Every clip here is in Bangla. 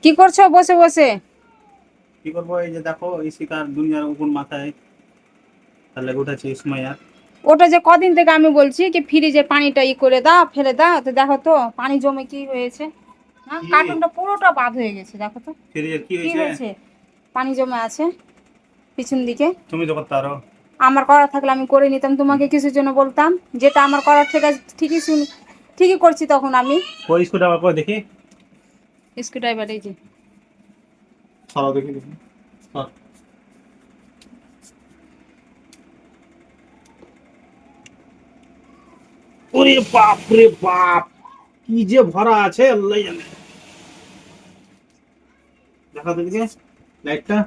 কি করছো বসে বসে? কি করবো, এই যে দেখো এই শিকার দুনিয়ার উপর মাথায় তাহলে উঠেছে সুমাইয়া। ওটা যে কদিন থেকে আমি বলছি কি ফ্রিজের পানিটা করে দাও, ফেলে দাও, তো দেখো তো পানি জমে কি হয়েছে। হ্যাঁ, কি কার্টুনটা পুরোটা বাদ হয়ে গেছে, দেখো তো ফিরিয়ে কি কি হয়েছে? হয়েছে। পানি জমে আছে পিছন দিকে। তুমি তো করতে পারো। আমার করার থাকলে আমি করে নিতাম, তোমাকে কিছুর জন্য বলতাম? যেটা আমার করার ঠিক আছে, ঠিকই করছি তখন আমি। ওই স্কুটা আবার করে দেখি। স্ক্রু ড্রাইভার এই যে। সরাও দেখি দেখি। সর। ওরে বাপ রে বাপ, কি যে ভরা আছে আল্লাহ জানে। দেখা দেখি লাইটটা।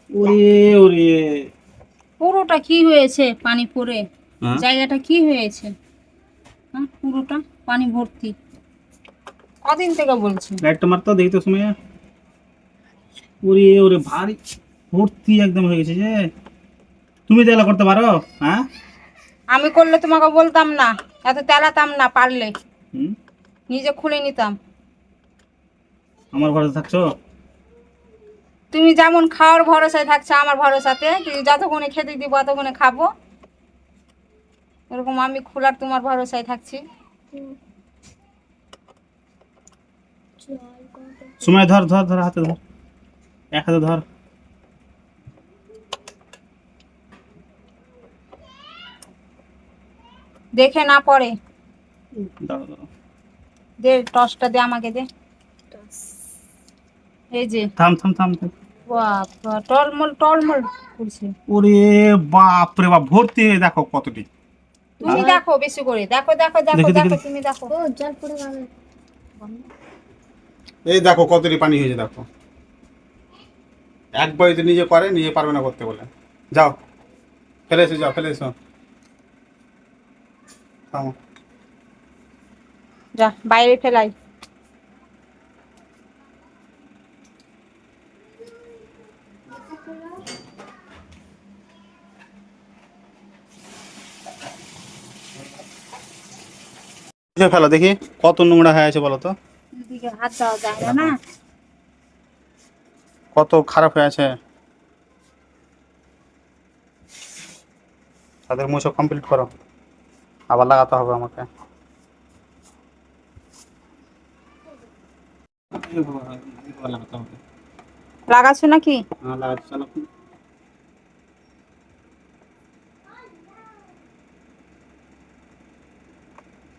ওরে ওরে। পুরোটা কি হয়েছে পানি পড়ে, হ্যাঁ, জায়গাটা কি হয়েছে। হ্যাঁ, পুরোটা পানি ভর্তি। কদিন থেকে বলছি। লাইটটা মারতো দেখি তো সুমাইয়া। ওরে ওরে ভারী ভর্তি একদম হয়ে গেছে যে। তুমি তো এগুলা করতে পারো? হ্যাঁ। আমি করলে তোমাকে বলতাম না, এত তেলাতাম না, পারলে হুম, নিজে খুলে নিতাম। আমার ঘরে থাকছো? তুমি যেমন খাওয়ার ভরসায় থাকছো আমার ভরসাতে, তুই যতক্ষণে খেতে দিব ততক্ষণে খাবো, এরকম আমি খোলার তোমার ভরসায় থাকছি। সময় ধর ধর ধর, হাতে ধর, এক হাতে ধর। দেখে না পড়ে। দাঁড়া দাঁড়া। দে টসটা, দে আমাকে দে। এই যে। থাম থাম থাম থাম। বাবা, টলমল টলমল করছে। ওরে বাপ রে বাপ, ভর্তি হয়ে দেখো কতটি। তুমি দেখো বেশি করে, দেখো দেখো দেখো দেখি দেখি দেখো, দেখি। তুমি দেখো। এই দেখো কতটি পানি হয়েছে দেখো। একবার যদি নিজে করে, নিজে পারবে না করতে বলে। যাও ফেলে এসো, যাও ফেলে এসো। থামো। যা বাইরে ফেলাই। নিচে ফেলো দেখি কত নোংরা হয়ে আছে বলো তো। এদিকে হাত দেওয়া যায় না না। কত খারাপ হয়ে আছে। তাদের মুছো কমপ্লিট করো, আবার লাগাতে হবে আমাকে। লাগাতে হবে। লাগাচ্ছ নাকি? হ্যাঁ লাগাতে চলো।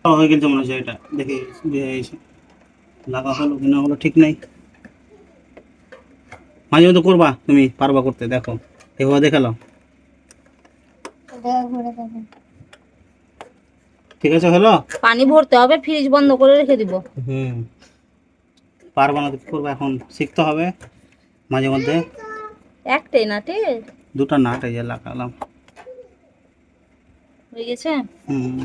হয়ে গেছে মনে হচ্ছে, এটা দেখি লাগা হলো কি না হলো ঠিক নাই। মাঝে মধ্যে করবা, তুমি পারবা করতে, দেখো এভাবে দেখালো। ঠিক আছে হলো। পানি ভরতে হবে, ফ্রিজ বন্ধ করে রেখে দিব। হুম, পারবা না তো কি করবা, এখন শিখতে হবে মাঝে মধ্যে। একটাই নাটে দুটা নাট এই যে লাগালাম। হয়ে গেছে। হুম।